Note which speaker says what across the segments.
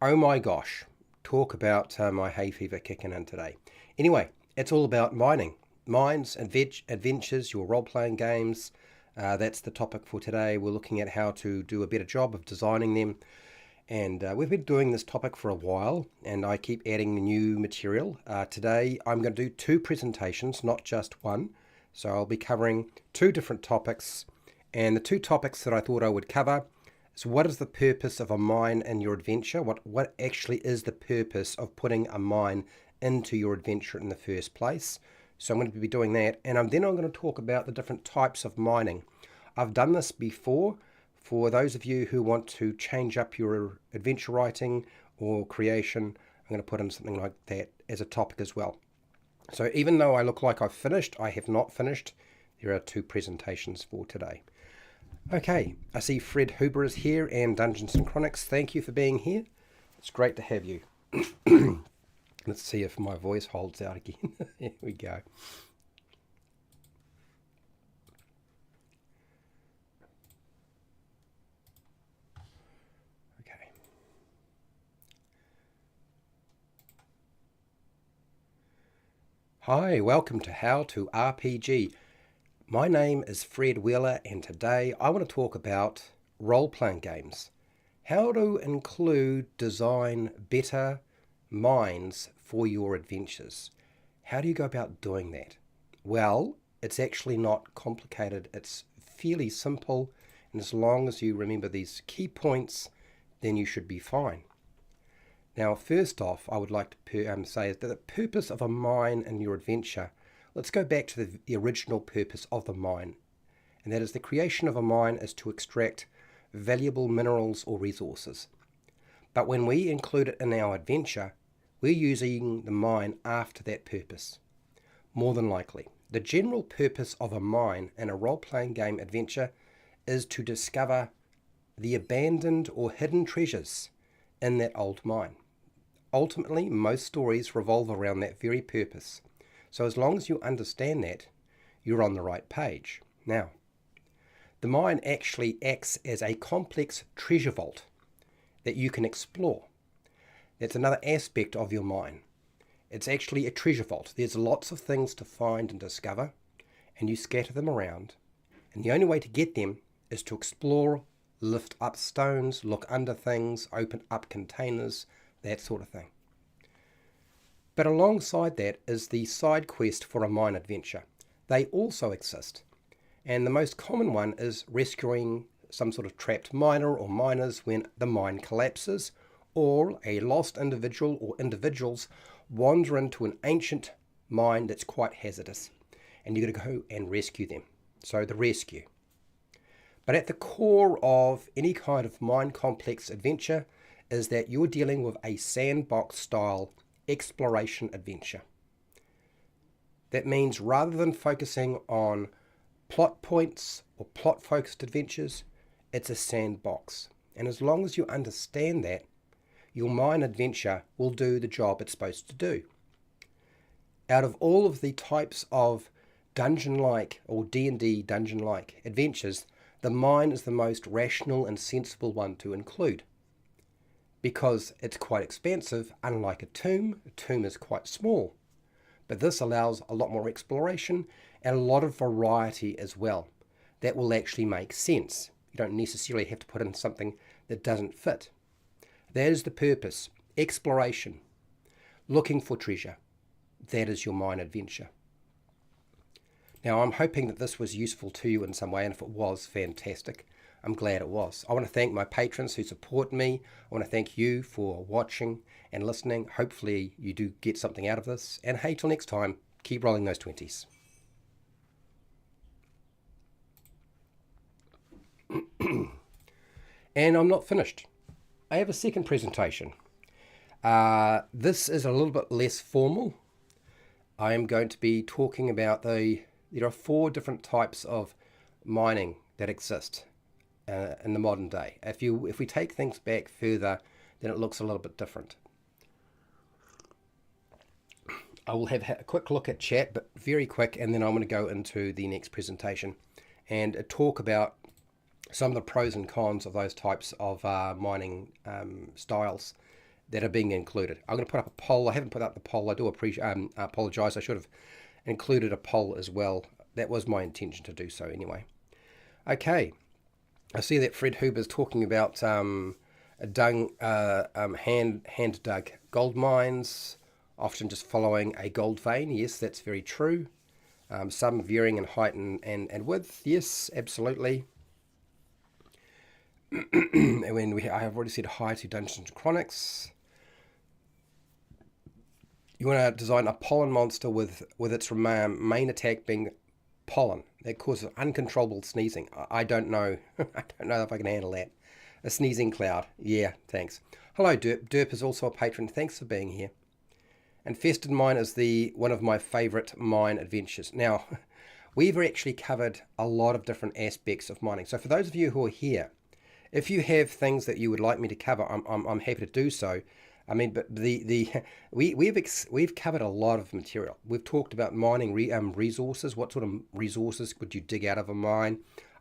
Speaker 1: Oh my gosh, talk about my hay fever kicking in today. Anyway, it's all about mining. Mines, adventures, your role-playing games. That's the topic for today. We're looking at how to do a better job of designing them. And we've been doing this topic for a while, and I keep adding new material. Today, I'm going to do two presentations, not just one. So I'll be covering two different topics. And the two topics that I thought I would cover is what is the purpose of a mine in your adventure? What actually is the purpose of putting a mine into your adventure in the first place? So I'm going to be doing that. And I'm going to talk about the different types of mining. I've done this before. For those of you who want to change up your adventure writing or creation, I'm going to put in something like that as a topic as well. So even though I look like I've finished, I have not finished. There are two presentations for today. Okay, I see Fred Huber is here and Dungeons and Chronics. Thank you for being here. It's great to have you. Let's see if my voice holds out again. Here we go. Okay. Hi, welcome to How to RPG. My name is Fred Wheeler, and today I want to talk about role-playing games. How to design better mines for your adventures. How do you go about doing that? Well, it's actually not complicated. It's fairly simple, and as long as you remember these key points, then you should be fine. Now, first off, I would like to say that the purpose of a mine in your adventure, let's go back to the original purpose of the mine, and that is the creation of a mine is to extract valuable minerals or resources. But when we include it in our adventure, we're using the mine after that purpose. More than likely, the general purpose of a mine in a role-playing game adventure is to discover the abandoned or hidden treasures in that old mine. Ultimately, most stories revolve around that very purpose. So as long as you understand that, you're on the right page. Now, the mine actually acts as a complex treasure vault that you can explore. That's another aspect of your mine. It's actually a treasure vault. There's lots of things to find and discover, and you scatter them around. And the only way to get them is to explore, lift up stones, look under things, open up containers, that sort of thing. But alongside that is the side quest for a mine adventure. They also exist. And the most common one is rescuing some sort of trapped miner or miners when the mine collapses, or a lost individual or individuals wander into an ancient mine that's quite hazardous, and you've got to go and rescue them. So the rescue. But at the core of any kind of mine complex adventure is that you're dealing with a sandbox style exploration adventure. That means rather than focusing on plot points or plot focused adventures, it's a sandbox. And as long as you understand that, your mine adventure will do the job it's supposed to do. Out of all of the types of dungeon-like or D&D dungeon-like adventures, the mine is the most rational and sensible one to include. Because it's quite expansive, unlike a tomb is quite small. But this allows a lot more exploration and a lot of variety as well. That will actually make sense. You don't necessarily have to put in something that doesn't fit. That is the purpose. Exploration. Looking for treasure. That is your mine adventure. Now, I'm hoping that this was useful to you in some way, and if it was, fantastic. I'm glad it was. I want to thank my patrons who support me. I want to thank you for watching and listening. Hopefully you do get something out of this. And hey, till next time, keep rolling those 20s. And I'm not finished. I have a second presentation. This is a little bit less formal. I am going to be talking about there are 4 different types of mining that exist in the modern day. If we take things back further, then it looks a little bit different. I will have a quick look at chat, but very quick, and then I'm going to go into the next presentation and talk about some of the pros and cons of those types of mining styles that are being included. I'm going to put up a poll. I haven't put up the poll. I do apologize. I should have included a poll as well. That was my intention to do so anyway. Okay, I see that Fred Huber's talking about hand dug gold mines, often just following a gold vein. Yes, that's very true. Some varying in height and width. Yes, absolutely. I have already said hi to Dungeons and Chronics. You want to design a pollen monster with its main attack being pollen that causes uncontrollable sneezing. I don't know. I don't know if I can handle that. A sneezing cloud. Yeah, thanks. Hello, Derp. Derp is also a patron. Thanks for being here. Infested Mine is one of my favourite mine adventures. Now, we've actually covered a lot of different aspects of mining. So for those of you who are here, if you have things that you would like me to cover, I'm happy to do so. I mean, but we've covered a lot of material. We've talked about mining resources. What sort of resources could you dig out of a mine?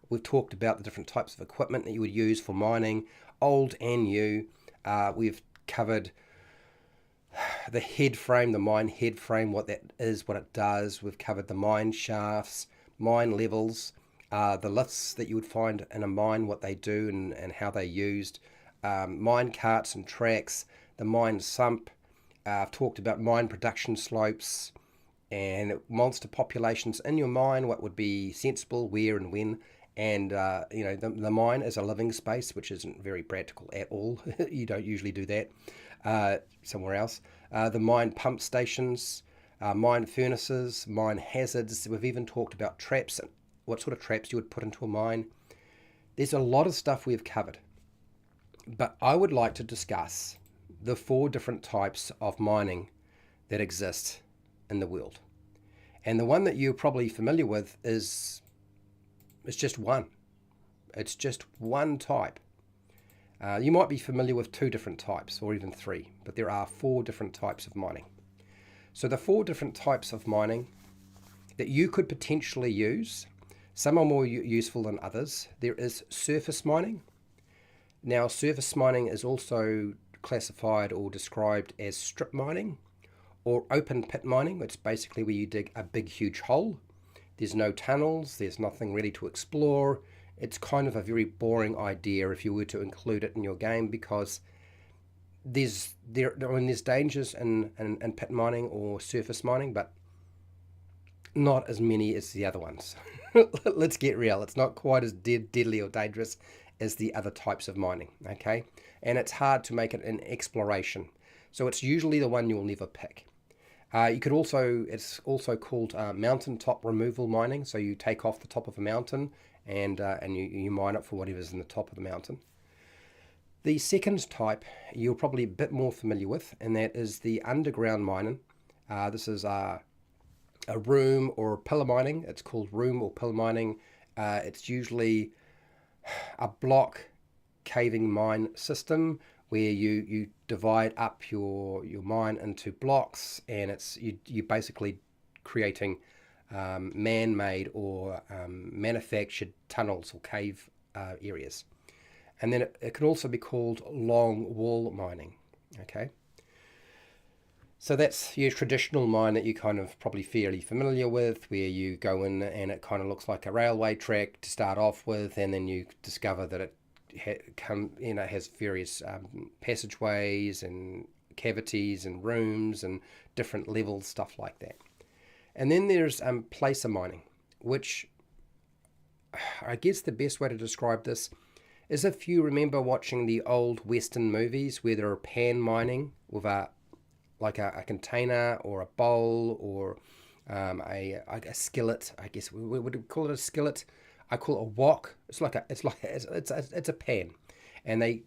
Speaker 1: We've talked about the different types of equipment that you would use for mining, old and new. We've covered the head frame, the mine head frame, what that is, what it does. We've covered the mine shafts, mine levels, the lifts that you would find in a mine, what they do and how they're used, mine carts and tracks, the mine sump. I've talked about mine production slopes and monster populations in your mine, what would be sensible, where and when. And, the mine is a living space, which isn't very practical at all. You don't usually do that somewhere else. The mine pump stations, mine furnaces, mine hazards. We've even talked about traps and what sort of traps you would put into a mine. There's a lot of stuff we've covered. But I would like to discuss the 4 different types of mining that exist in the world. And the one that you're probably familiar with is just one. It's just one type. You might be familiar with 2 different types or even 3, but there are 4 different types of mining. So the 4 different types of mining that you could potentially use, some are more useful than others. There is surface mining. Now, surface mining is also classified or described as strip mining or open pit mining. It's basically where you dig a big, huge hole. There's no tunnels. There's nothing really to explore. It's kind of a very boring idea if you were to include it in your game, because there's dangers in pit mining or surface mining, but not as many as the other ones. Let's get real. It's not quite as deadly or dangerous as the other types of mining, okay? And it's hard to make it an exploration. So it's usually the one you'll never pick. It's also called mountaintop removal mining. So you take off the top of a mountain and you mine it for whatever's in the top of the mountain. The second type you're probably a bit more familiar with, and that is the underground mining. This is a room or pillar mining. It's called room or pillar mining. It's usually a block caving mine system where you divide up your mine into blocks, and it's you basically creating man-made or manufactured tunnels or cave areas. And then it can also be called long wall mining. Okay, so that's your traditional mine that you kind of probably fairly familiar with, where you go in and it kind of looks like a railway track to start off with, and then you discover that it has various passageways and cavities and rooms and different levels, stuff like that. And then there's placer mining, which I guess the best way to describe this is if you remember watching the old Western movies where there are pan mining with a container or a bowl or a skillet. I guess we would call it a skillet. I call it a wok. It's a pan, and they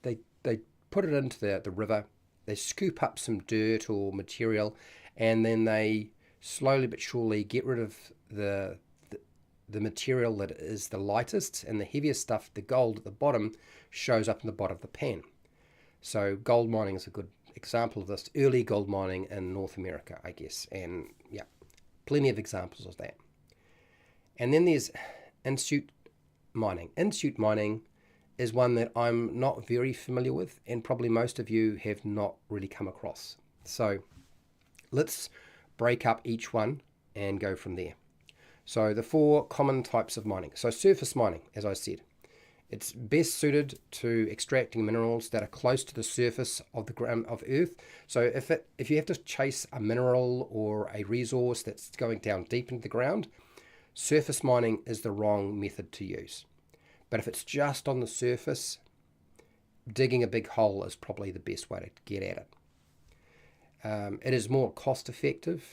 Speaker 1: put it into the river. They scoop up some dirt or material, and then they slowly but surely get rid of the material that is the lightest, and the heaviest stuff, the gold at the bottom, shows up in the bottom of the pan. So gold mining is a good example of this. Early gold mining in North America, I guess, and yeah, plenty of examples of that. And then there's in-situ mining. In-situ mining is one that I'm not very familiar with, and probably most of you have not really come across. So let's break up each one and go from there. So the 4 common types of mining. So surface mining, as I said, it's best suited to extracting minerals that are close to the surface of the ground of Earth. So if you have to chase a mineral or a resource that's going down deep into the ground, surface mining is the wrong method to use. But if it's just on the surface, digging a big hole is probably the best way to get at it. It is more cost effective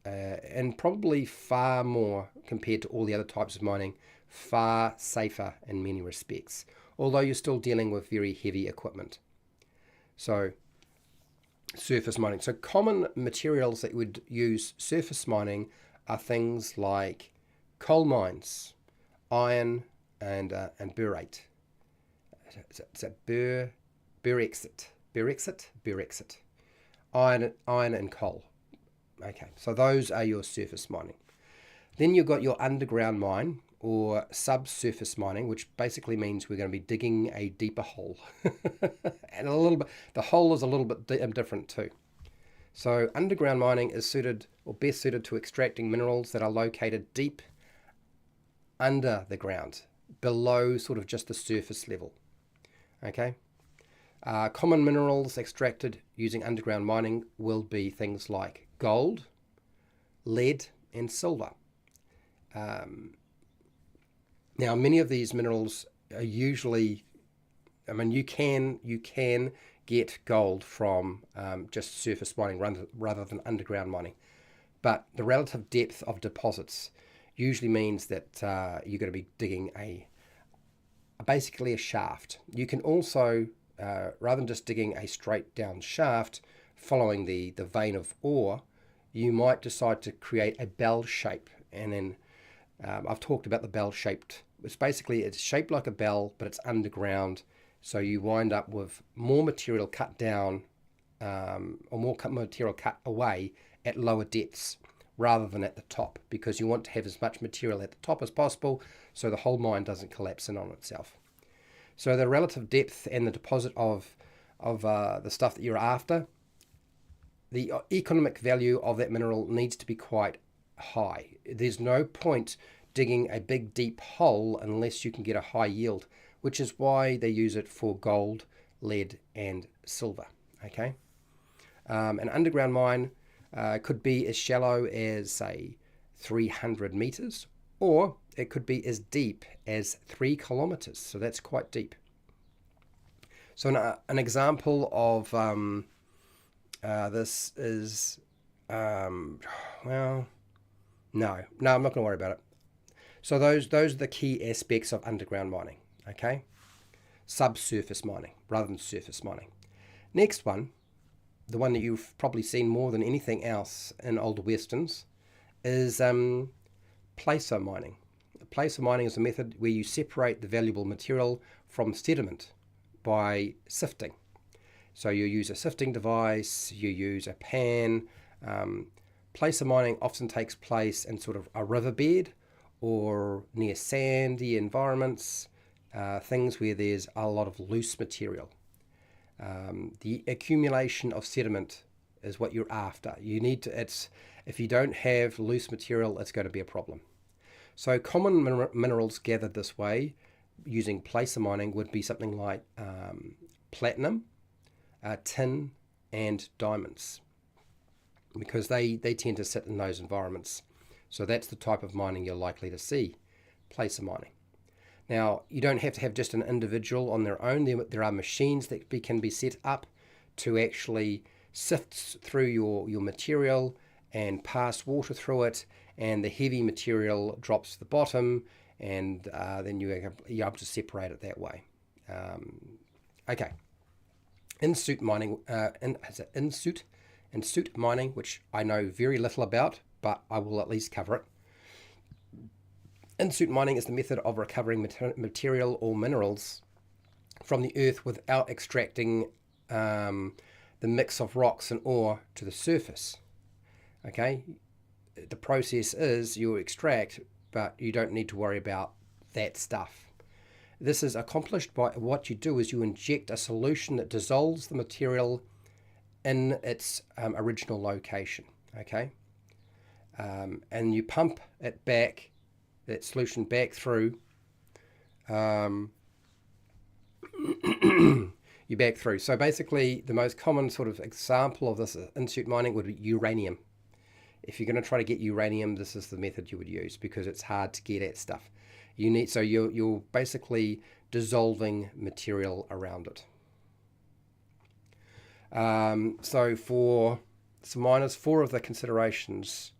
Speaker 1: and probably far more, compared to all the other types of mining, far safer in many respects, although you're still dealing with very heavy equipment. So surface mining. So common materials that would use surface mining are things like coal mines, iron, and burrate. Is that burexit? Iron and coal. Okay, so those are your surface mining. Then you've got your underground mine or subsurface mining, which basically means we're going to be digging a deeper hole. And a little bit, the hole is a little bit different too. So underground mining is suited or best suited to extracting minerals that are located deep under the ground, below sort of just the surface level. Okay. Common minerals extracted using underground mining will be things like gold, lead, and silver. Now, many of these minerals are usually, you can get gold from just surface mining rather than underground mining, but the relative depth of deposits usually means that you're going to be digging basically a shaft. You can also, rather than just digging a straight down shaft following the vein of ore, you might decide to create a bell shape. And then I've talked about the bell shaped. It's shaped like a bell, but it's underground. So you wind up with more material cut down or more material cut away at lower depths rather than at the top, because you want to have as much material at the top as possible so the whole mine doesn't collapse in on itself. So the relative depth and the deposit of the stuff that you're after, the economic value of that mineral needs to be quite high. There's no point digging a big deep hole unless you can get a high yield, which is why they use it for gold, lead, and silver. Okay, an underground mine could be as shallow as, say, 300 meters, or it could be as deep as 3 kilometers. So that's quite deep. So an example of this is, no, I'm not going to worry about it. So those are the key aspects of underground mining. Okay, subsurface mining rather than surface mining. Next one, the one that you've probably seen more than anything else in old westerns, is placer mining. Placer mining is a method where you separate the valuable material from sediment by sifting. So you use a sifting device, you use a pan. Placer mining often takes place in sort of a riverbed or near sandy environments, things where there's a lot of loose material. The accumulation of sediment is what you're after. If you don't have loose material, it's going to be a problem. So common minerals gathered this way using placer mining would be something like platinum, tin, and diamonds, because they tend to sit in those environments. So that's the type of mining you're likely to see, placer mining. Now, you don't have to have just an individual on their own. There are machines that can be set up to actually sift through your material and pass water through it, and the heavy material drops to the bottom, and then you're able to separate it that way. Okay. In-suit mining, in-suit mining, which I know very little about, but I will at least cover it. In-suit mining is the method of recovering material or minerals from the earth without extracting the mix of rocks and ore to the surface. Okay, the process is you extract, but you don't need to worry about that stuff. This is accomplished by what you do is you inject a solution that dissolves the material in its original location, okay? And you pump it back, that solution back through, you back through. So basically, the most common sort of example of this in-situ mining would be uranium. If you're going to try to get uranium, this is the method you would use because it's hard to get at stuff. So you're basically dissolving material around it. So for some miners, 4 of the considerations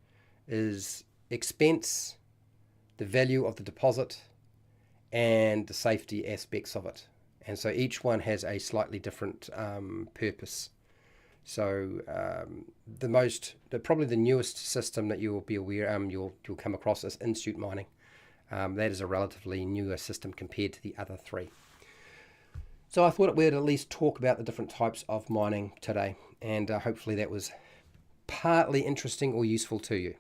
Speaker 1: is expense, the value of the deposit, and the safety aspects of it. And so each one has a slightly different purpose. So probably the newest system that you will be aware you'll come across is in-situ mining. That is a relatively newer system compared to the other 3. So I thought we'd at least talk about the different types of mining today, and hopefully that was partly interesting or useful to you.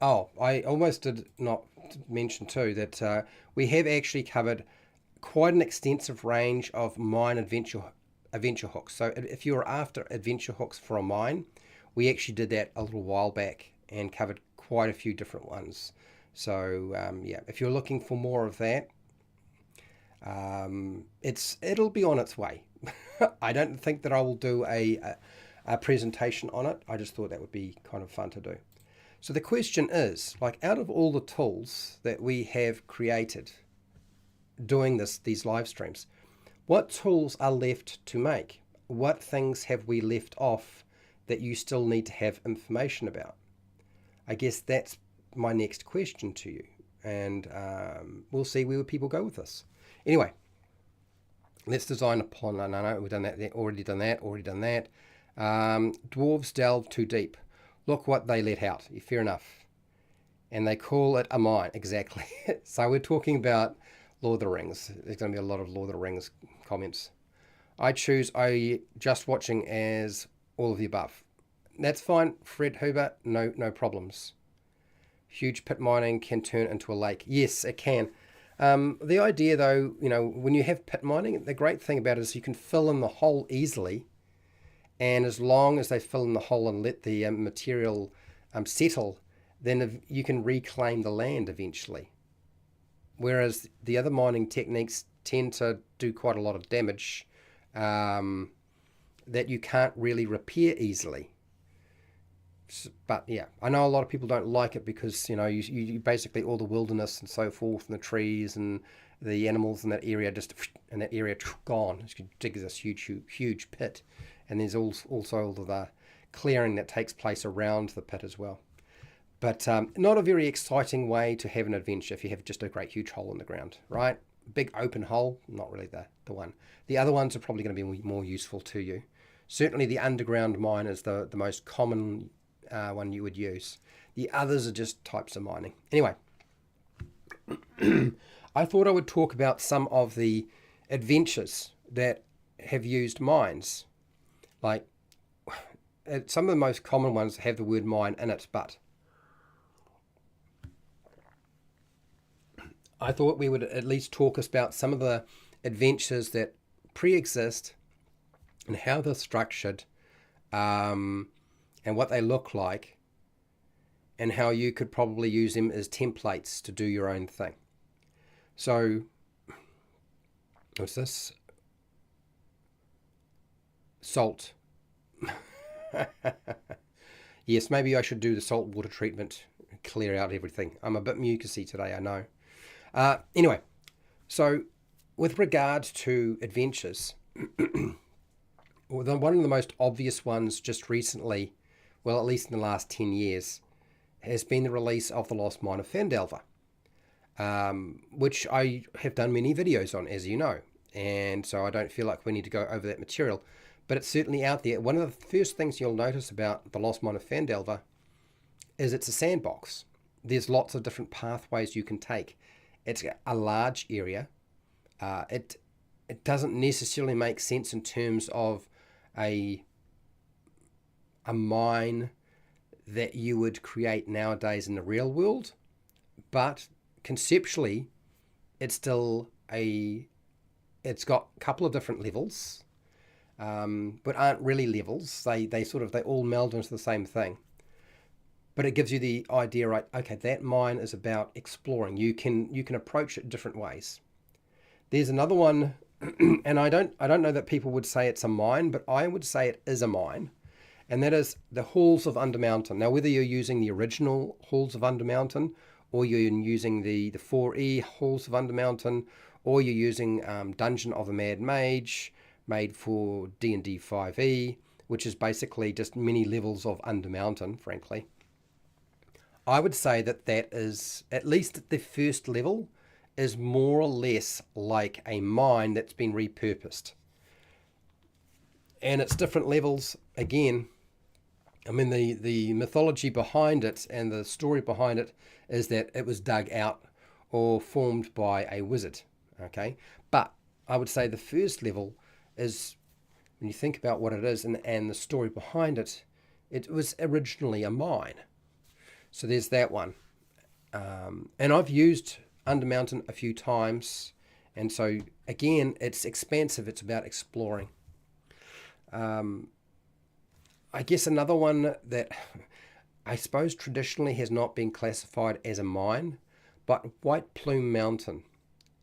Speaker 1: I almost did not mention too that we have actually covered quite an extensive range of mine adventure hooks. So if you're after adventure hooks for a mine, we actually did that a little while back and covered quite a few different ones. So yeah, if you're looking for more of that, it'll be on its way. I don't think that I will do a presentation on it. I just thought that would be kind of fun to do. So the question is, like, out of all the tools that we have created doing these live streams, what tools are left to make? What things have we left off that you still need to have information about? I guess that's my next question to you, and we'll see where people go with this. Anyway, let's design a pond. No, we've done that. Already done that. Dwarves delve too deep. Look what they let out. Fair enough. And they call it a mine. Exactly. So we're talking about Lord of the Rings. There's going to be a lot of Lord of the Rings comments. I just watching as all of the above. That's fine, Fred Huber. No problems. Huge pit mining can turn into a lake. Yes, it can. The idea, though, when you have pit mining, the great thing about it is you can fill in the hole easily. And as long as they fill in the hole and let the material settle, then you can reclaim the land eventually. Whereas the other mining techniques tend to do quite a lot of damage that you can't really repair easily. But yeah, I know a lot of people don't like it because you basically all the wilderness and so forth and the trees and the animals in that area gone. You dig this huge pit, and there's also all of the clearing that takes place around the pit as well. But not a very exciting way to have an adventure if you have just a great huge hole in the ground, right? Big open hole, not really the one. The other ones are probably going to be more useful to you. Certainly the underground mine is the most common one you would use. The others are just types of mining. Anyway, I thought I would talk about some of the adventures that have used mines. Like, some of the most common ones have the word mine in it, but I thought we would at least talk about some of the adventures that pre-exist and how they're structured, and what they look like, and how you could probably use them as templates to do your own thing. So, what's this? Salt. Yes, maybe I should do the salt water treatment, clear out everything. I'm a bit mucusy today, I know. Anyway, so with regard to adventures, one of the most obvious ones just recently, well, at least in the last 10 years, has been the release of The Lost Mine of Phandelver, which I have done many videos on, as you know, and so I don't feel like we need to go over that material, but it's certainly out there. One of the first things you'll notice about The Lost Mine of Phandelver is it's a sandbox. There's lots of different pathways you can take. It's a large area. It doesn't necessarily make sense in terms of a mine that you would create nowadays in the real world, but conceptually, it's still it's got a couple of different levels, but aren't really levels. They all meld into the same thing. But it gives you the idea, right? Okay, that mine is about exploring. You can approach it different ways. There's another one, and I don't know that people would say it's a mine, but I would say it is a mine, and that is the Halls of Undermountain. Now, whether you're using the original Halls of Undermountain, or you're using the 4E Halls of Undermountain, or you're using Dungeon of a Mad Mage, made for D&D 5E, which is basically just many levels of Undermountain, frankly. I would say that is, at least the first level, is more or less like a mine that's been repurposed. And it's different levels, again. I mean, the mythology behind it and the story behind it is that it was dug out or formed by a wizard, okay? But I would say the first level is, when you think about what it is and the story behind it, it was originally a mine. So there's that one. And I've used Undermountain a few times. And so, again, it's expansive. It's about exploring. I guess another one that I suppose traditionally has not been classified as a mine, but White Plume Mountain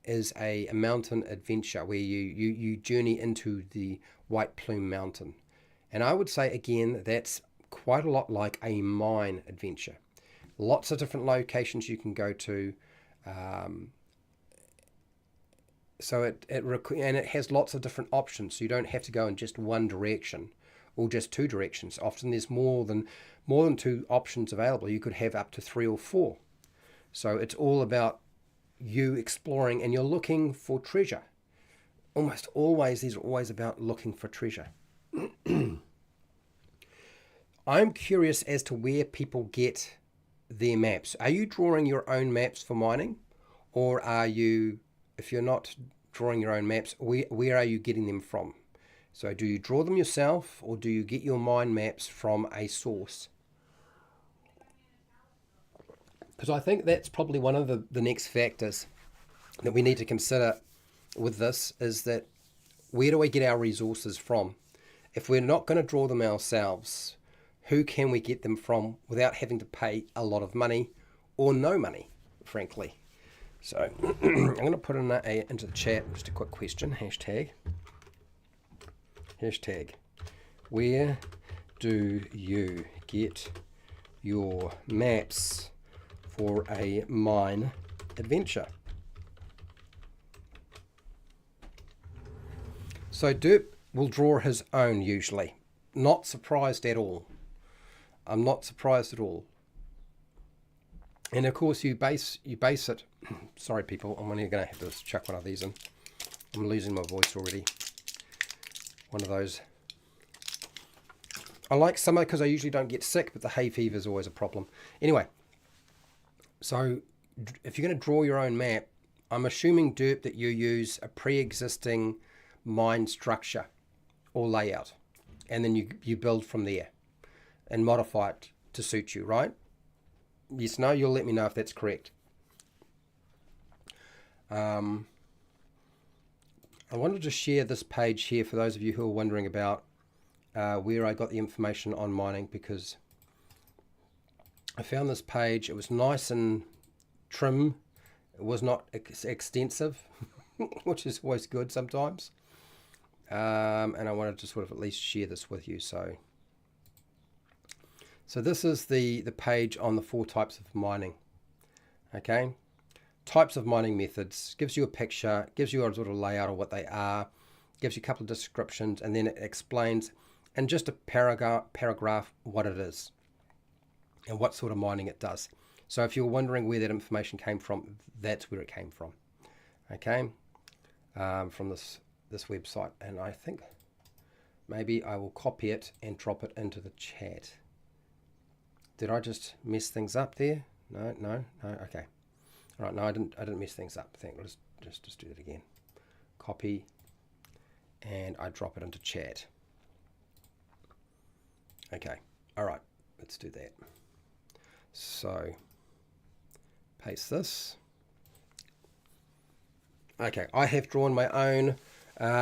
Speaker 1: is a mountain adventure where you journey into the White Plume Mountain. And I would say, again, that's quite a lot like a mine adventure. Lots of different locations you can go to. So it has lots of different options. So you don't have to go in just one direction or just two directions. Often there's more than two options available. You could have up to 3 or 4. So it's all about you exploring, and you're looking for treasure. Almost always, these are always about looking for treasure. I'm curious as to where people get their maps. Are you drawing your own maps for mining? Or are you, if you're not drawing your own maps, where are you getting them from? So do you draw them yourself, or do you get your mine maps from a source? Because I think that's probably one of the next factors that we need to consider with this, is that where do we get our resources from? If we're not going to draw them ourselves, who can we get them from without having to pay a lot of money or no money, frankly? So I'm going to put into the chat just a quick question. Hashtag. Where do you get your maps for a mine adventure? So Derp will draw his own usually. Not surprised at all. I'm not surprised at all. And of course you base it. Sorry people, I'm only going to have to chuck one of these in. I'm losing my voice already. One of those. I like summer because I usually don't get sick, but the hay fever is always a problem. Anyway, so if you're going to draw your own map, I'm assuming, Derp, that you use a pre-existing mine structure or layout, and then you build from there and modify it to suit you, right? Yes, no, you'll let me know if that's correct. I wanted to share this page here for those of you who are wondering about where I got the information on mining, because I found this page. It was nice and trim. It was not extensive, which is always good sometimes. And I wanted to sort of at least share this with you. So this is the page on the 4 types of mining. Okay, types of mining methods, gives you a picture, gives you a sort of layout of what they are, gives you a couple of descriptions, and then it explains in just a paragraph what it is and what sort of mining it does. So if you're wondering where that information came from, that's where it came from. Okay, from this website, and I think maybe I will copy it and drop it into the chat. Did I just mess things up there? No. Okay. All right. No, I didn't mess things up. I think let's just do that again. Copy, and I drop it into chat. Okay. All right. Let's do that. So Paste this. Okay, I have drawn my own,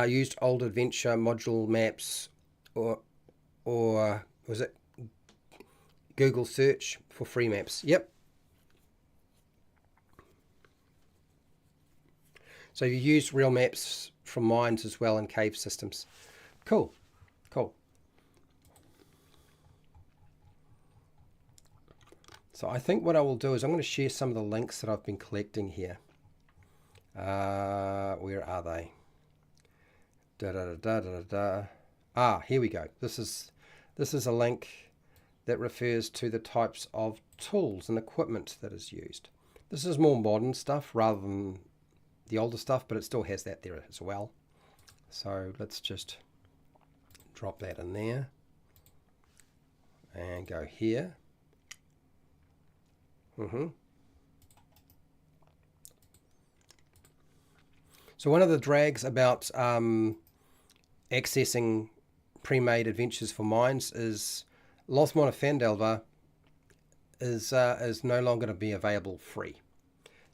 Speaker 1: used old adventure module maps, or was it Google search for free maps? Yep. So you use real maps from mines as well in cave systems. Cool, cool. So I think what I will do is I'm going to share some of the links that I've been collecting here. Where are they? Ah, here we go. This is a link that refers to the types of tools and equipment that is used. This is more modern stuff rather than the older stuff, but it still has that there as well. So let's just drop that in there and go here. So one of the drags about accessing pre-made adventures for mines is Lost Mine of Phandelver is no longer going to be available free.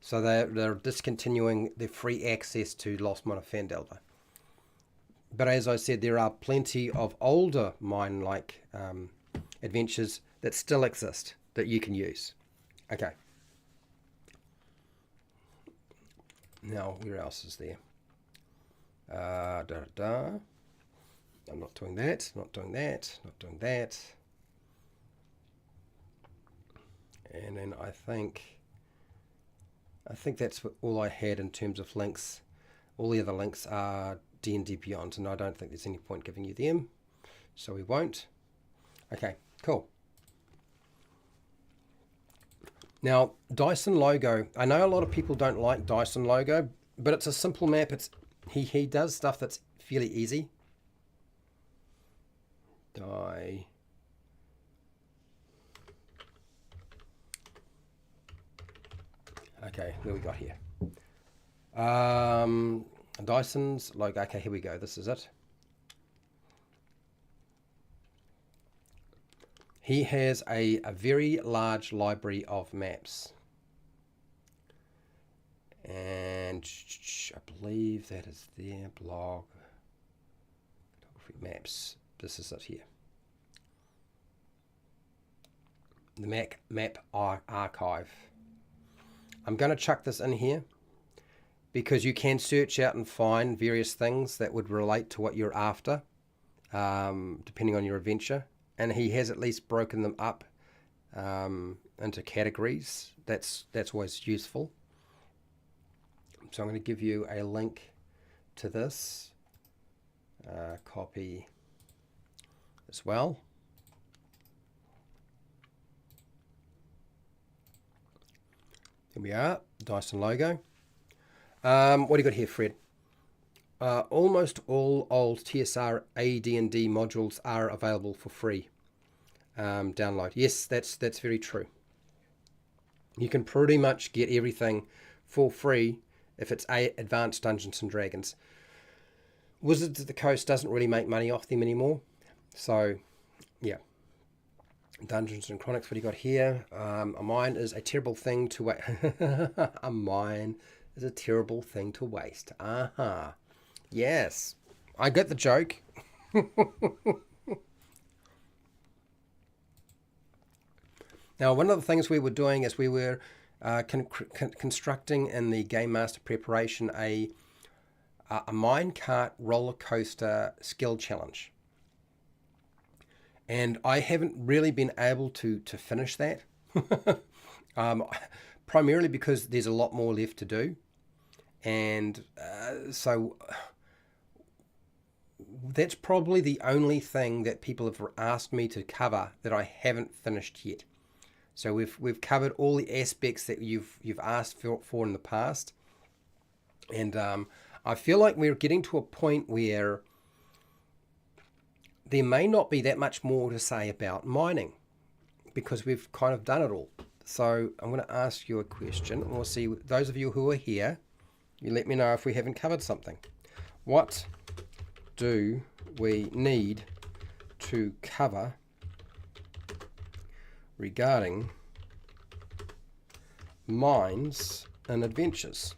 Speaker 1: So they're discontinuing the free access to Lost Mine of Phandelver. But as I said, there are plenty of older mine-like adventures that still exist that you can use. Okay. Now, where else is there? I'm not doing that, not doing that, not doing that. And then I think that's all I had in terms of links. All the other links are D&D Beyond, and I don't think there's any point giving you them, so we won't. Okay, cool. Now, Dyson logo. I know a lot of people don't like Dyson logo, but it's a simple map. He does stuff that's fairly easy. Okay, what we got here? Dyson's logo. Okay, here we go. This is it. He has a very large library of maps. And I believe that is their blog. Maps. This is it here. The map archive. I'm going to chuck this in here because you can search out and find various things that would relate to what you're after, depending on your adventure. And he has at least broken them up into categories. That's always useful. So I'm going to give you a link to this. Copy as well. Here we are, Dyson logo. What do you got here, Fred? Almost all old TSR AD&D modules are available for free download. Yes, that's very true. You can pretty much get everything for free if it's Advanced Dungeons and Dragons. Wizards of the Coast doesn't really make money off them anymore. So, yeah. Dungeons and Chronics, what do you got here? A mine is a terrible thing to waste. A mine is a terrible thing to waste. Aha. Yes. I get the joke. Now, one of the things we were doing is we were constructing in the Game Master preparation a minecart roller coaster skill challenge. And I haven't really been able to finish that, primarily because there's a lot more left to do. And so that's probably the only thing that people have asked me to cover that I haven't finished yet. So we've covered all the aspects that you've asked for in the past. And I feel like we're getting to a point where there may not be that much more to say about mining because we've kind of done it all. So I'm going to ask you a question, and we'll see, those of you who are here, you let me know if we haven't covered something. What do we need to cover regarding mines and adventures.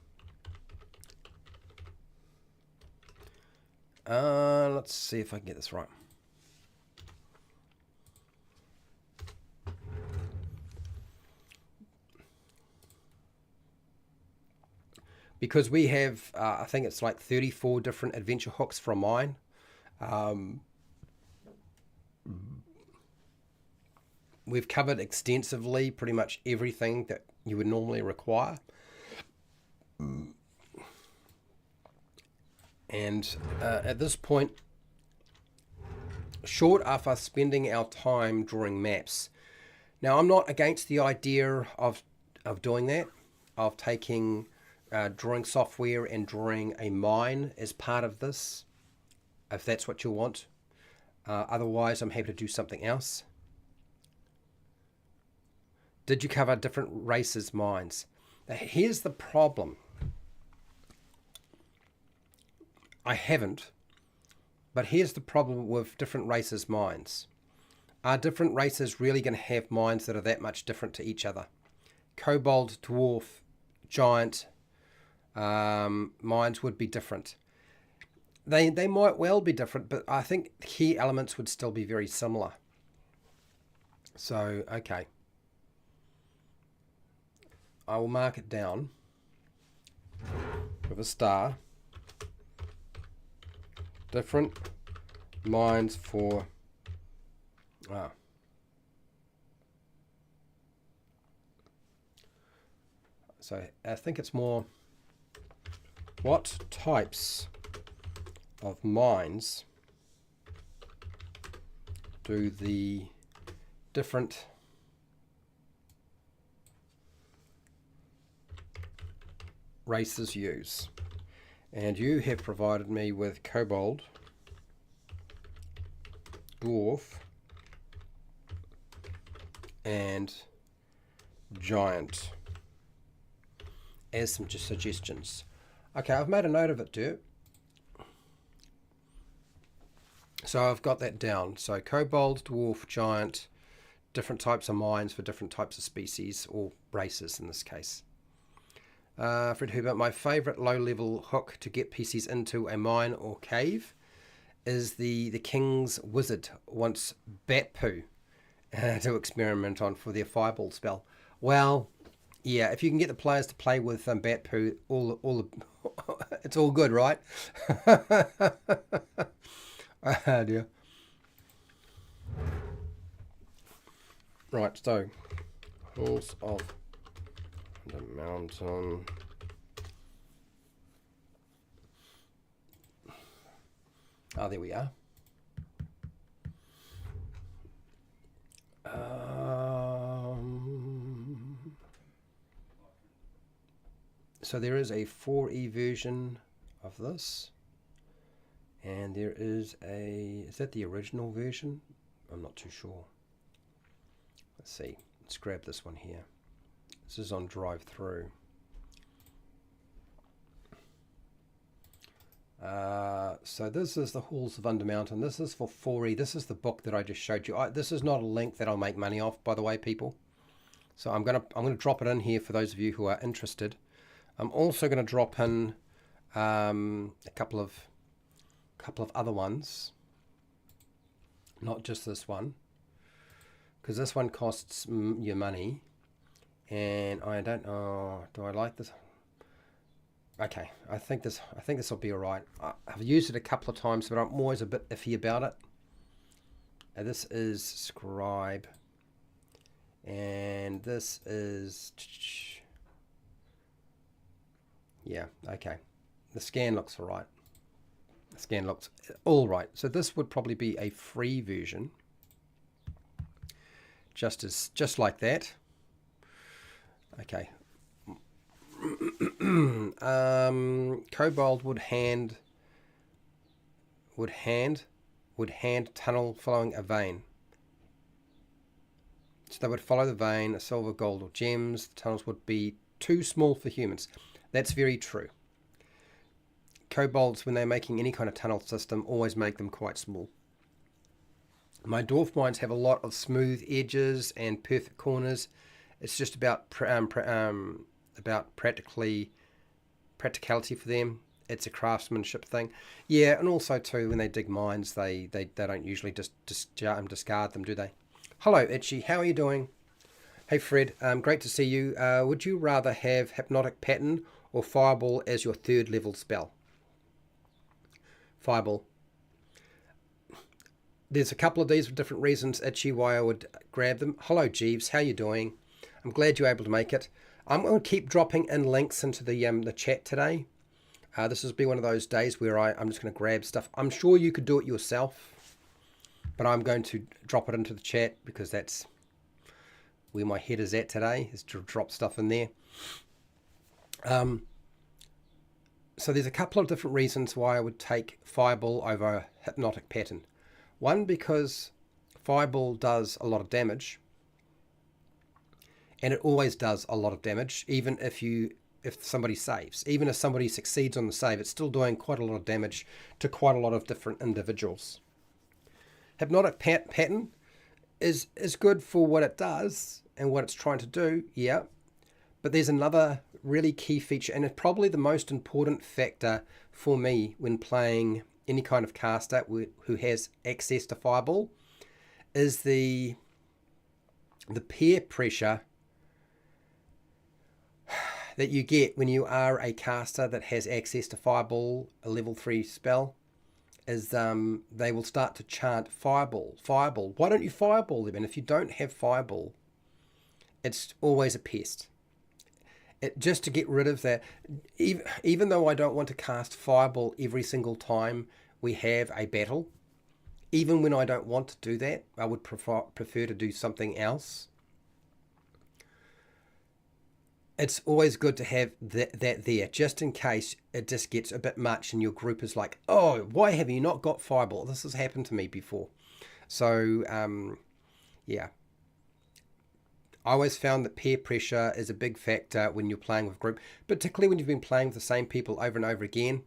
Speaker 1: Let's see if I can get this right. Because we have, I think it's like 34 different adventure hooks for a mine. We've covered extensively pretty much everything that you would normally require. And at this point, short of us spending our time drawing maps. Now, I'm not against the idea of doing that, of taking drawing software and drawing a mine as part of this, if that's what you want. Otherwise, I'm happy to do something else. Did you cover different races' mines? Now, here's the problem. I haven't, but here's the problem with different races' mines. Are different races really going to have mines that are that much different to each other? Kobold, dwarf, giant mines would be different. They might well be different, but I think key elements would still be very similar. So, okay. I will mark it down with a star. Different mines for... So I think it's more... What types of mines do the different races use? And you have provided me with kobold, dwarf, and giant as some suggestions. Okay, I've made a note of it, Dirk. So I've got that down. So kobold, dwarf, giant, different types of mines for different types of species, or races in this case. Fred Hubert, my favourite low-level hook to get PCs into a mine or cave is the King's Wizard wants bat poo to experiment on for their fireball spell. Well, yeah, if you can get the players to play with bat poo, it's all good, right? Oh dear. Right, so Halls of the Mountain. Oh, there we are. So there is a 4E version of this, and there is that the original version? I'm not too sure. Let's see, let's grab this one here. This is on drive through. So this is the Halls of Undermountain. This is for 4E. This is the book that I just showed you. This is not a link that I'll make money off, by the way, people. So I'm gonna drop it in here for those of you who are interested. I'm also going to drop in a couple of other ones, not just this one, because this one costs you money, and I don't know. Do I like this? Okay, I think this will be all right. I've used it a couple of times, but I'm always a bit iffy about it. This is Scribe, and this is. Yeah, okay. The scan looks all right. The scan looks all right. So this would probably be a free version. Just like that. Okay. Kobold would hand tunnel following a vein. So they would follow the vein, a silver, gold, or gems. The tunnels would be too small for humans. That's very true. Kobolds, when they're making any kind of tunnel system, always make them quite small. My dwarf mines have a lot of smooth edges and perfect corners. It's just about practicality for them. It's a craftsmanship thing. Yeah, and also too, when they dig mines, they don't usually just discard them, do they? Hello, Itchy. How are you doing? Hey, Fred. Great to see you. Would you rather have Hypnotic Pattern or Fireball as your third level spell? Fireball. There's a couple of these for different reasons, Itchy, why I would grab them. Hello, Jeeves. How you doing? I'm glad you're able to make it. I'm going to keep dropping in links into the chat today. This has been one of those days where I'm just going to grab stuff. I'm sure you could do it yourself, but I'm going to drop it into the chat because that's where my head is at today, is to drop stuff in there. So there's a couple of different reasons why I would take Fireball over Hypnotic Pattern. One, because Fireball does a lot of damage, and it always does a lot of damage, even if somebody saves. Even if somebody succeeds on the save, it's still doing quite a lot of damage to quite a lot of different individuals. Hypnotic Pattern is good for what it does and what it's trying to do, yeah. But there's another really key feature, and it's probably the most important factor for me when playing any kind of caster who has access to Fireball, is the peer pressure that you get when you are a caster that has access to Fireball, a level 3 spell, is they will start to chant Fireball, Fireball. Why don't you Fireball them? And if you don't have Fireball, it's always a pest. Just to get rid of that, even though I don't want to cast Fireball every single time we have a battle, even when I don't want to do that, I would prefer to do something else. It's always good to have that there, just in case it just gets a bit much and your group is like, oh, why have you not got Fireball? This has happened to me before. So, yeah. I always found that peer pressure is a big factor when you're playing with a group, particularly when you've been playing with the same people over and over again,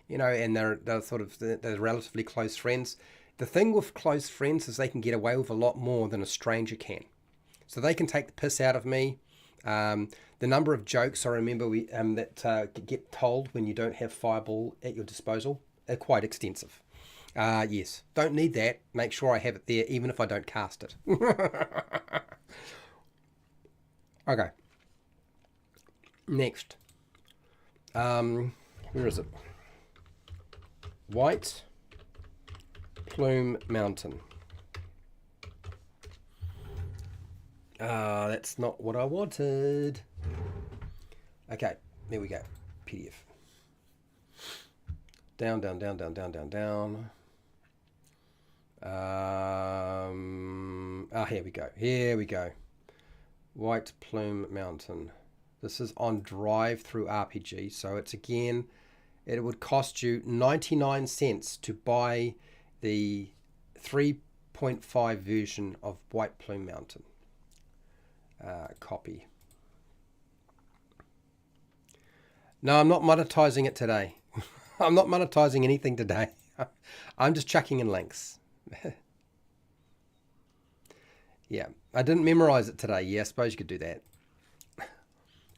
Speaker 1: and they're sort of they're relatively close friends. The thing with close friends is they can get away with a lot more than a stranger can. So they can take the piss out of me. The number of jokes I remember that get told when you don't have Fireball at your disposal are quite extensive. Yes, don't need that. Make sure I have it there, even if I don't cast it. Okay. Next. Where is it? White Plume Mountain. That's not what I wanted. Okay, there we go. PDF. Down, down, down, down, down, down, down. Here we go. Here we go. White Plume Mountain. This is on Drive Through RPG, so it's again, it would cost you 99 cents to buy the 3.5 version of White Plume Mountain. Copy. No, I'm not monetizing it today. I'm not monetizing anything today. I'm just chucking in links. Yeah, I didn't memorize it today. Yeah, I suppose you could do that.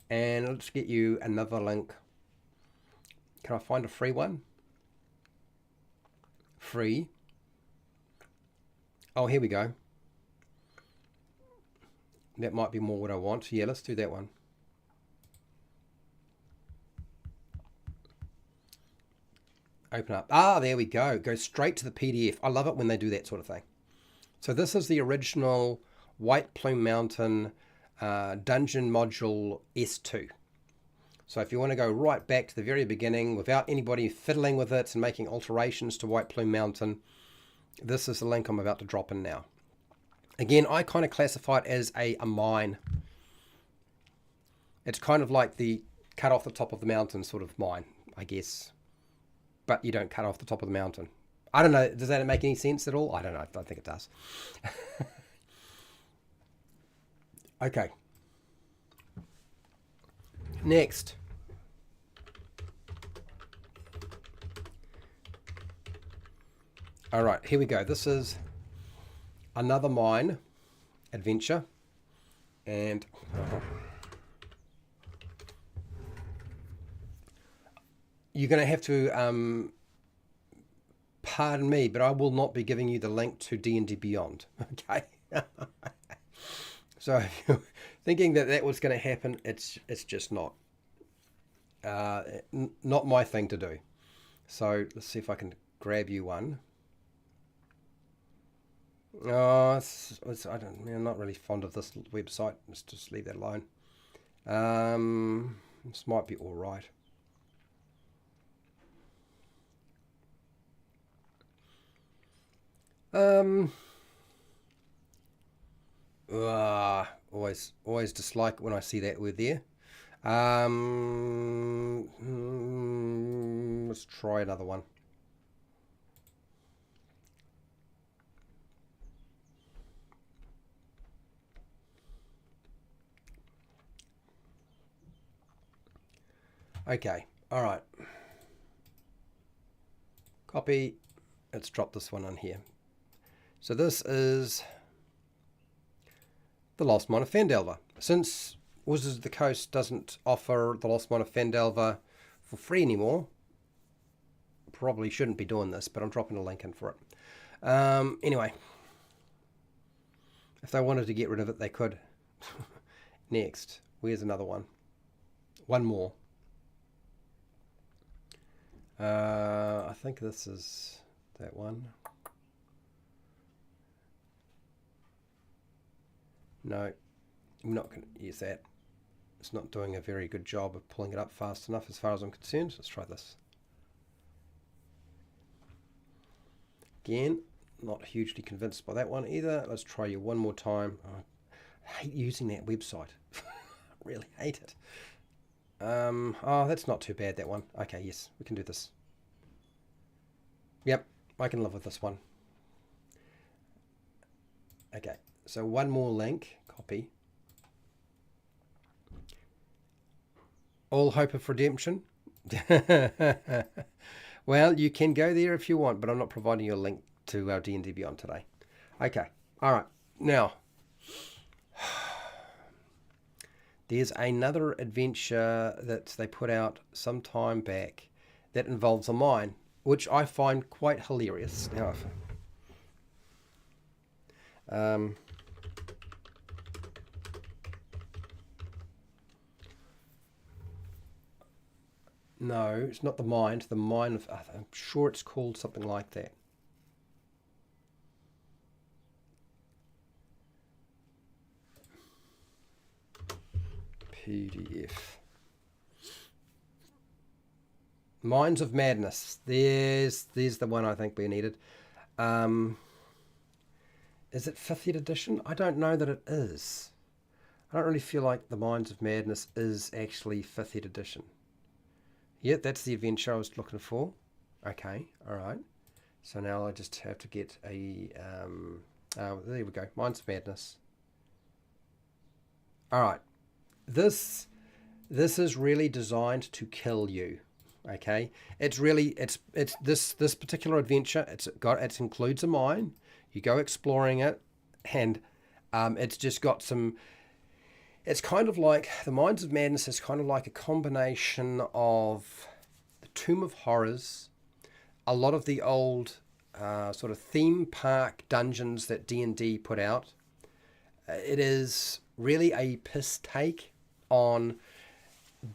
Speaker 1: And let's get you another link. Can I find a free one? Free. Oh, here we go. That might be more what I want. Yeah, let's do that one. Open up. Ah, there we go. Go straight to the PDF. I love it when they do that sort of thing. So this is the original White Plume Mountain Dungeon Module S2. So if you want to go right back to the very beginning without anybody fiddling with it and making alterations to White Plume Mountain, this is the link I'm about to drop in now. Again, I kind of classify it as a mine. It's kind of like the cut off the top of the mountain sort of mine, I guess. But you don't cut off the top of the mountain. I don't know. Does that make any sense at all? I don't know. I don't think it does. Okay. Next. All right, here we go. This is another mine adventure. And you're going to have to pardon me, but I will not be giving you the link to D&D Beyond. Okay. So if you're thinking that that was going to happen, it's just not. Not my thing to do. So let's see if I can grab you one. Oh, I'm not really fond of this website. Let's just leave that alone. This might be all right. Always dislike when I see that word there. Let's try another one. Okay, all right. Copy. Let's drop this one on here. So this is the Lost Mine of Phandelver. Since Wizards of the Coast doesn't offer the Lost Mine of Phandelver for free anymore, probably shouldn't be doing this, but I'm dropping a link in for it. Anyway, if they wanted to get rid of it, they could. Next, where's another one? One more. I think this is that one. No, I'm not going to use that. It's not doing a very good job of pulling it up fast enough as far as I'm concerned. Let's try this. Again, not hugely convinced by that one either. Let's try you one more time. Oh, I hate using that website. I really hate it. Oh, that's not too bad, that one. Okay, yes, we can do this. Yep, I can live with this one. Okay, so one more link, copy. All hope of redemption. Well, you can go there if you want, but I'm not providing you a link to our D&D Beyond today. Okay, all right. Now, there's another adventure that they put out some time back that involves a mine, which I find quite hilarious. Now, no, it's not the mine. It's the mine of. I'm sure it's called something like that. PDF. Mines of Madness. There's the one I think we needed. Is it 5th edition? I don't know that it is. I don't really feel like the Mines of Madness is actually 5th edition. Yeah, that's the adventure I was looking for. Okay, all right. So now I just have to get a... there we go. Mines of Madness. All right. This is really designed to kill you. Okay, it's this particular adventure. It includes a mine. You go exploring it, and it's just got some. It's kind of like the Mines of Madness is kind of like a combination of the Tomb of Horrors, a lot of the old sort of theme park dungeons that D&D put out. It is really a piss take on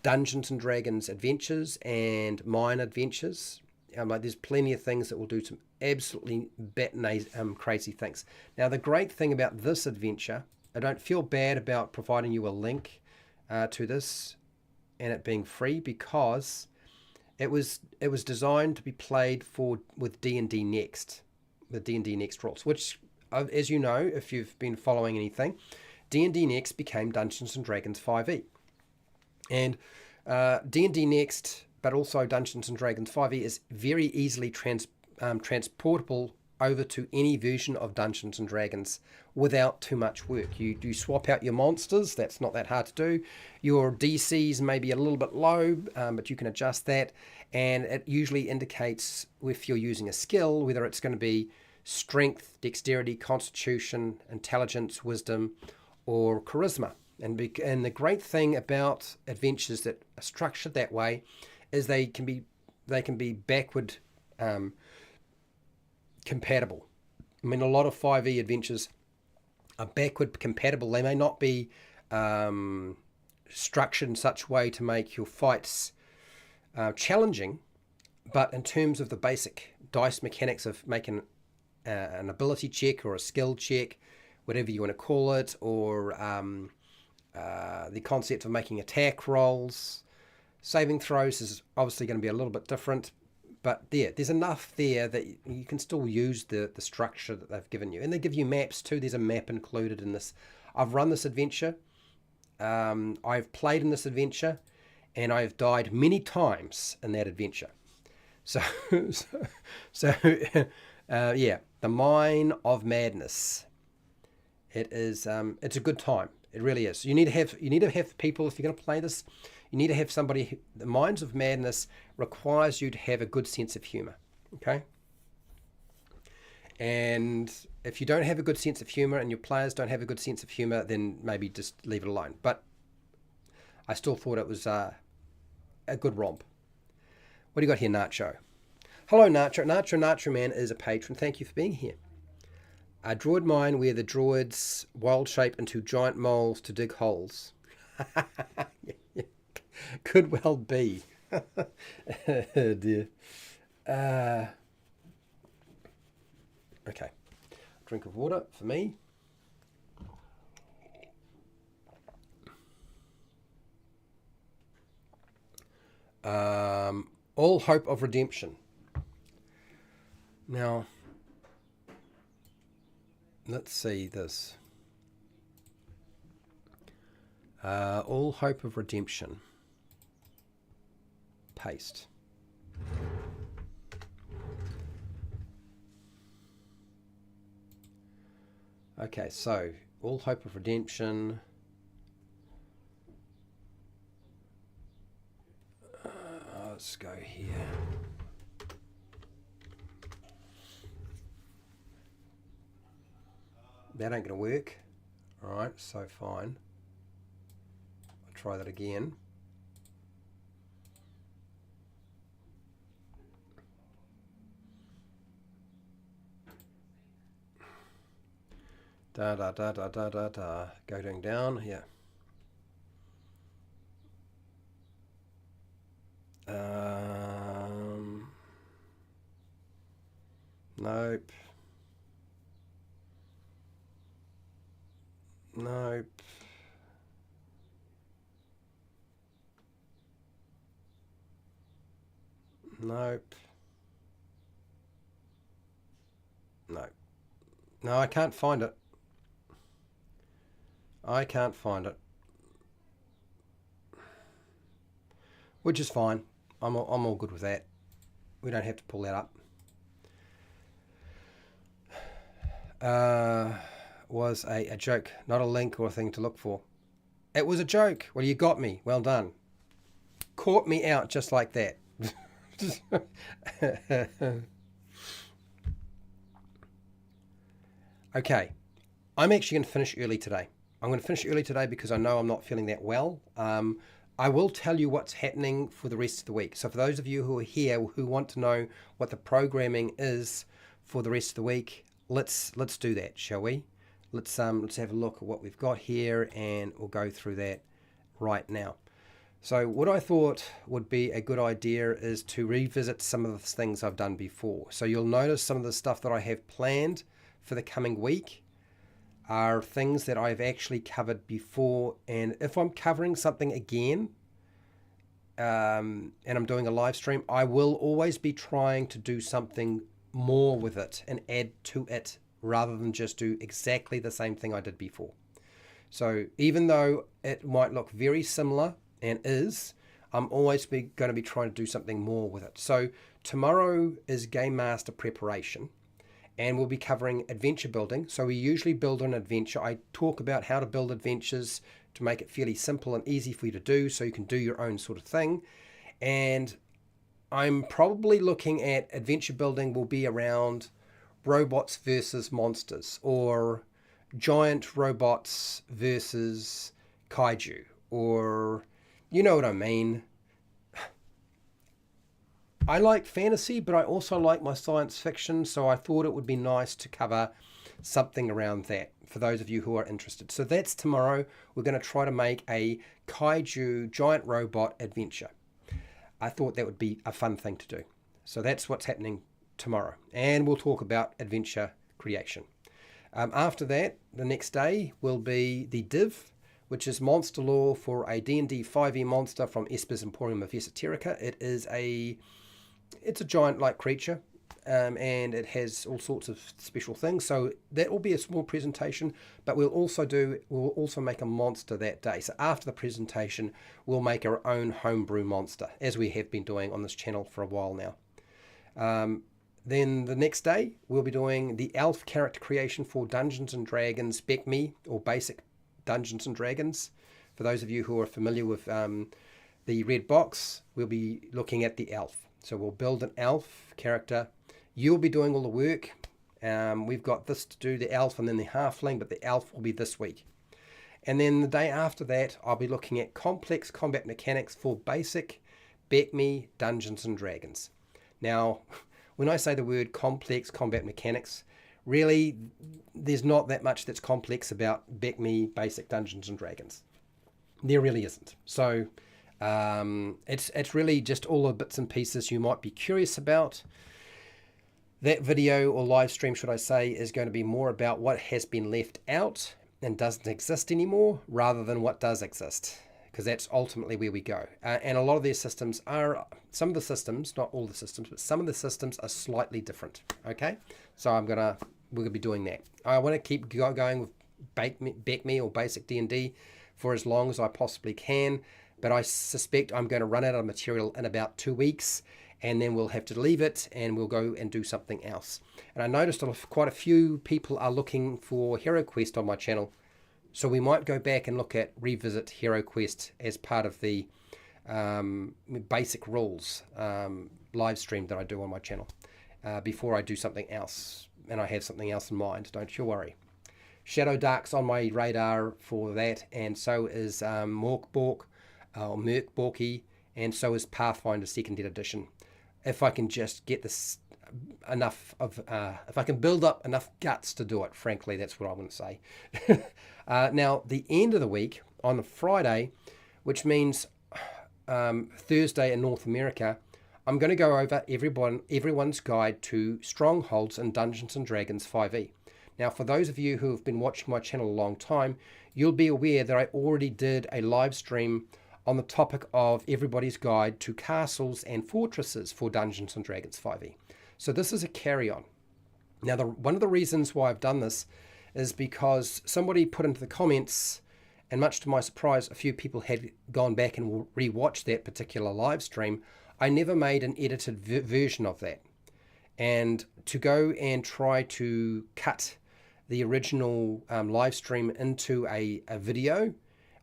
Speaker 1: Dungeons and Dragons adventures and mine adventures. Like there's plenty of things that will do some absolutely crazy things. Now the great thing about this adventure, I don't feel bad about providing you a link to this and it being free, because it was designed to be played with D&D Next, with D&D Next rules, which, as you know, if you've been following anything, D&D Next became Dungeons and Dragons 5e. And D&D Next, but also Dungeons and Dragons 5e, is very easily transportable over to any version of Dungeons and Dragons without too much work. You swap out your monsters. That's not that hard to do. Your DCs may be a little bit low, but you can adjust that. And it usually indicates if you're using a skill, whether it's going to be strength, dexterity, constitution, intelligence, wisdom, or charisma. And the great thing about adventures that are structured that way is they can be backward compatible. I mean, a lot of 5e adventures are backward compatible. They may not be structured in such a way to make your fights challenging, but in terms of the basic dice mechanics of making an ability check or a skill check, whatever you want to call it, or the concept of making attack rolls, saving throws is obviously going to be a little bit different, but there's enough there that you can still use the structure that they've given you. And they give you maps too. There's a map included in this. I've run this adventure. I've played in this adventure, and I've died many times in that adventure. So yeah, the Mine of Madness. It is. It's a good time. It really is. You need to have people, if you're going to play this. You need to have somebody. The Mines of Madness requires you to have a good sense of humor. Okay. And if you don't have a good sense of humor, and your players don't have a good sense of humor, then maybe just leave it alone. But I still thought it was a good romp. What do you got here, Nacho? Hello, Nacho. Nacho Man is a patron. Thank you for being here. A druid mine where the druids wild shape into giant moles to dig holes. Could well be. Oh dear. Okay. Drink of water for me. All hope of redemption. Now, let's see this. All hope of redemption. Paste. Okay, so all hope of redemption. Let's go here. That ain't gonna work. All right, so fine. I'll try that again. Going down here. Nope. Nope. Nope. Nope. No, I can't find it. I can't find it. Which is fine. I'm all good with that. We don't have to pull that up. Was a joke, not a link or a thing to look for. It was a joke. Well, you got me. Well done. Caught me out just like that. Okay. I'm actually going to finish early today. I'm going to finish early today because I know I'm not feeling that well. I will tell you what's happening for the rest of the week. So for those of you who are here who want to know what the programming is for the rest of the week, let's do that, shall we? Let's have a look at what we've got here, and we'll go through that right now. So what I thought would be a good idea is to revisit some of the things I've done before. So you'll notice some of the stuff that I have planned for the coming week are things that I've actually covered before, and if I'm covering something again and I'm doing a live stream, I will always be trying to do something more with it and add to it rather than just do exactly the same thing I did before. So even though it might look very similar, and is, I'm always going to be trying to do something more with it. So tomorrow is Game Master preparation, and we'll be covering adventure building. So we usually build an adventure. I talk about how to build adventures to make it fairly simple and easy for you to do so you can do your own sort of thing. And I'm probably looking at adventure building will be around robots versus monsters, or giant robots versus kaiju, or you know what I mean. I like fantasy, but I also like my science fiction, so I thought it would be nice to cover something around that for those of you who are interested. So that's tomorrow. We're going to try to make a kaiju giant robot adventure. I thought that would be a fun thing to do. So that's what's happening tomorrow. And we'll talk about adventure creation. After that, the next day will be the Div, which is monster lore for a D&D 5e monster from Esper's Emporium of Esoterica. It's a giant-like creature, and it has all sorts of special things. So that will be a small presentation, but we'll also make a monster that day. So after the presentation, we'll make our own homebrew monster, as we have been doing on this channel for a while now. Then the next day, we'll be doing the elf character creation for Dungeons & Dragons BECME, or Basic Dungeons & Dragons. For those of you who are familiar with the red box, we'll be looking at the elf. So we'll build an elf character. You'll be doing all the work. We've got this to do, the elf and then the halfling, but the elf will be this week. And then the day after that, I'll be looking at complex combat mechanics for basic BECME Dungeons & Dragons. Now, when I say the word complex combat mechanics, really, there's not that much that's complex about BECME Basic Dungeons & Dragons. There really isn't. So it's really just all the bits and pieces you might be curious about. That video, or live stream should I say, is going to be more about what has been left out and doesn't exist anymore, rather than what does exist, because that's ultimately where we go. And a lot of these systems are, some of the systems, not all the systems, but some of the systems are slightly different. Okay, so we're gonna be doing that. I want to keep going with BECME or Basic D&D for as long as I possibly can, but I suspect I'm going to run out of material in about 2 weeks, and then we'll have to leave it and we'll go and do something else. And I noticed quite a few people are looking for HeroQuest on my channel, so we might go back and revisit HeroQuest as part of the basic rules live stream that I do on my channel before I do something else, and I have something else in mind, don't you worry. Shadow Dark's on my radar for that, and so is Merkborky, and so is Pathfinder 2nd Edition. If I can just get this if I can build up enough guts to do it, frankly, that's what I want to say. Now, the end of the week, on Friday, which means Thursday in North America, I'm going to go over everyone's guide to strongholds in Dungeons & Dragons 5e. Now, for those of you who have been watching my channel a long time, you'll be aware that I already did a live stream on the topic of everybody's guide to castles and fortresses for Dungeons & Dragons 5e. So this is a carry-on. Now, one of the reasons why I've done this is because somebody put into the comments, and much to my surprise, a few people had gone back and rewatched that particular live stream. I never made an edited version of that. And to go and try to cut the original live stream into a video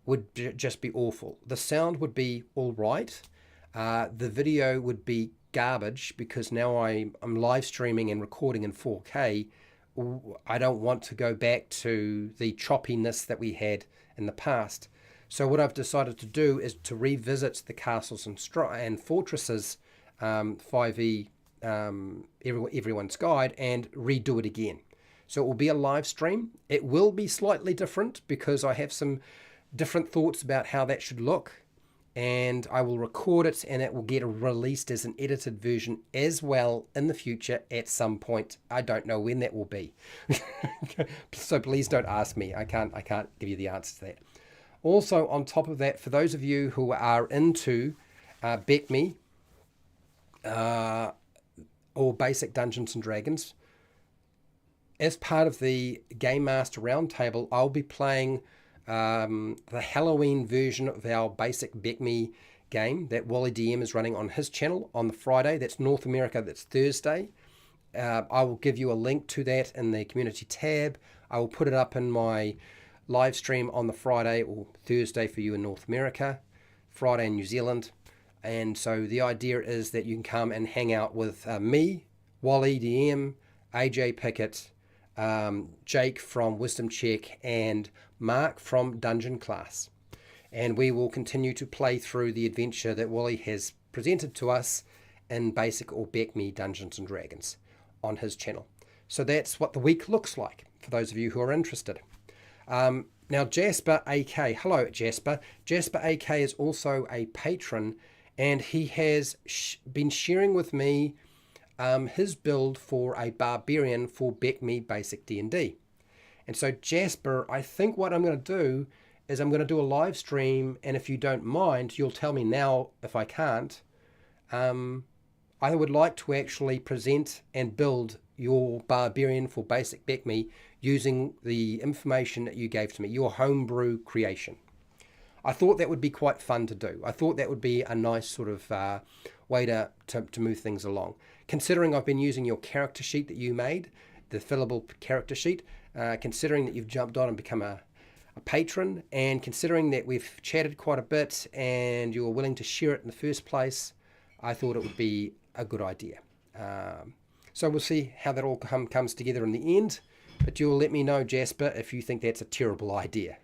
Speaker 1: would just be awful. The sound would be all right. The video would be garbage, because now I'm live streaming and recording in 4K. I don't want to go back to the choppiness that we had in the past. So what I've decided to do is to revisit the castles and fortresses 5e everyone's guide and redo it again. So it will be a live stream. It will be slightly different because I have some different thoughts about how that should look, and I will record it and it will get released as an edited version as well in the future at some point. I don't know when that will be. So please don't ask me. I can't give you the answer to that. Also, on top of that, for those of you who are into BECME or Basic Dungeons & Dragons, as part of the Game Master Roundtable, I'll be playing the Halloween version of our basic BECME game that Wally DM is running on his channel on the Friday. That's North America, that's Thursday. I will give you a link to that in the community tab. I will put it up in my live stream on the Friday or Thursday for you in North America, Friday in New Zealand. And so the idea is that you can come and hang out with me, Wally DM, AJ Pickett, Jake from Wisdom Check, and Mark from Dungeon Class. And we will continue to play through the adventure that Wally has presented to us in Basic or Back Me Dungeons and Dragons on his channel. So that's what the week looks like for those of you who are interested. Now, Jasper AK, hello Jasper. Jasper AK is also a patron, and he has been sharing with me his build for a barbarian for Back Me Basic D&D. And so Jasper, I think what I'm going to do is I'm going to do a live stream, and if you don't mind, you'll tell me now if I can't. I would like to actually present and build your barbarian for Basic Back Me using the information that you gave to me, your homebrew creation. I thought that would be quite fun to do. I thought that would be a nice sort of way to move things along. Considering I've been using your character sheet that you made, the fillable character sheet, considering that you've jumped on and become a patron, and considering that we've chatted quite a bit and you were willing to share it in the first place, I thought it would be a good idea. So we'll see how that all comes together in the end, but you'll let me know, Jasper, if you think that's a terrible idea.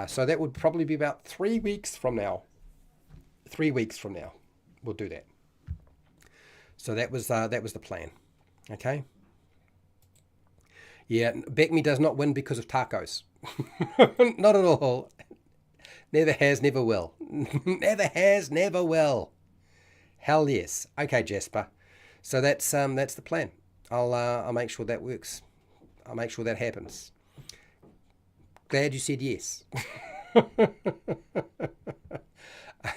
Speaker 1: So that would probably be about 3 weeks from now. 3 weeks from now, we'll do that. So that was the plan. Okay. Yeah, Back Me does not win because of tacos. Not at all. Never has, never will. Never has, never will. Hell yes. Okay, Jasper. So that's the plan. I'll make sure that works. I'll make sure that happens. Glad you said yes.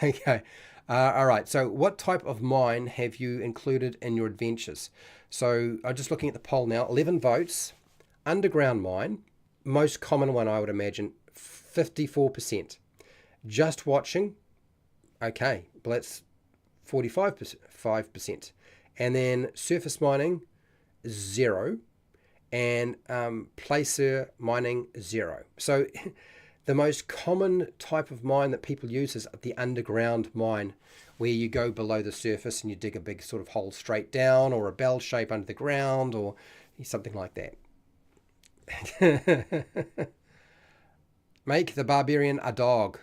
Speaker 1: Okay. All right. So what type of mine have you included in your adventures? So I'm just looking at the poll now. 11 votes. Underground mine. Most common one, I would imagine. 54%. Just watching. Okay. Well, that's 45%. And then surface mining, 0. And placer mining, 0. So the most common type of mine that people use is the underground mine, where you go below the surface and you dig a big sort of hole straight down, or a bell shape under the ground, or something like that. Make the barbarian a dog.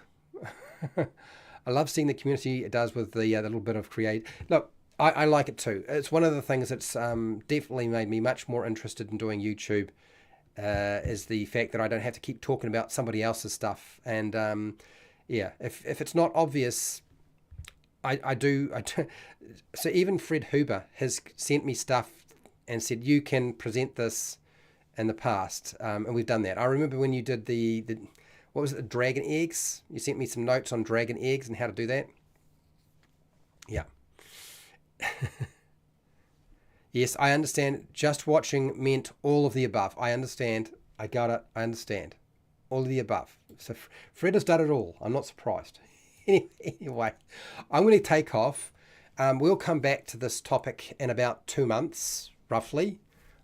Speaker 1: I love seeing the community it does with the little bit of create. Look, I like it too. It's one of the things that's definitely made me much more interested in doing YouTube, is the fact that I don't have to keep talking about somebody else's stuff. And yeah, if it's not obvious, I do. So even Fred Huber has sent me stuff and said, you can present this in the past, and we've done that. I remember when you did the what was it, the dragon eggs? You sent me some notes on dragon eggs and how to do that. Yeah. Yes, I understand. Just watching meant all of the above. I understand. I got it. I understand. All of the above. So Fred has done it all. I'm not surprised. Anyway, I'm going to take off. We'll come back to this topic in about 2 months, roughly,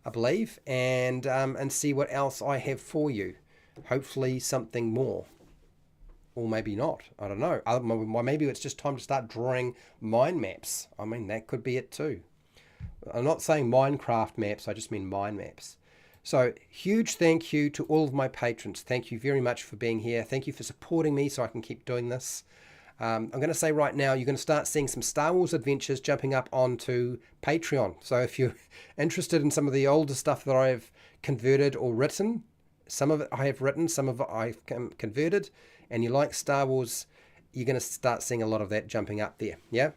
Speaker 1: I believe, and see what else I have for you. Hopefully something more. Or maybe not. I don't know. Maybe it's just time to start drawing mind maps. I mean, that could be it too. I'm not saying Minecraft maps. I just mean mind maps. So, huge thank you to all of my patrons. Thank you very much for being here. Thank you for supporting me so I can keep doing this. I'm going to say right now, you're going to start seeing some Star Wars adventures jumping up onto Patreon. So if you're interested in some of the older stuff that I've converted or written, some of it I have written, some of it I've converted, and you like Star Wars, you're going to start seeing a lot of that jumping up there. Yeah?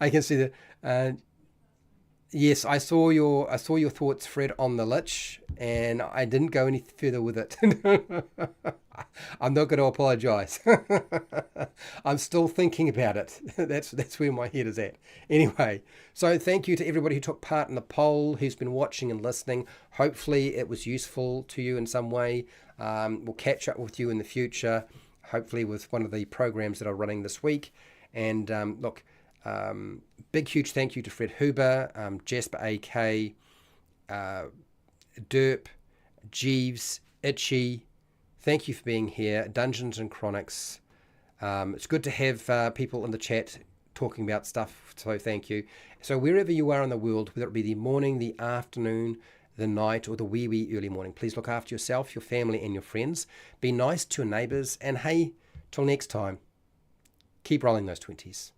Speaker 1: I can see that. Yes, I saw your thoughts, Fred, on the Lich, and I didn't go any further with it. I'm not going to apologise. I'm still thinking about it. That's where my head is at. Anyway, so thank you to everybody who took part in the poll, who's been watching and listening. Hopefully it was useful to you in some way. We'll catch up with you in the future, hopefully with one of the programs that are running this week. And look, big, huge thank you to Fred Huber, Jasper AK, Derp, Jeeves, Itchy. Thank you for being here. Dungeons and Chronics. It's good to have people in the chat talking about stuff, so thank you. So wherever you are in the world, whether it be the morning, the afternoon, the night, or the wee early morning, please look after yourself, your family, and your friends. Be nice to your neighbours, and hey, till next time, keep rolling those 20s.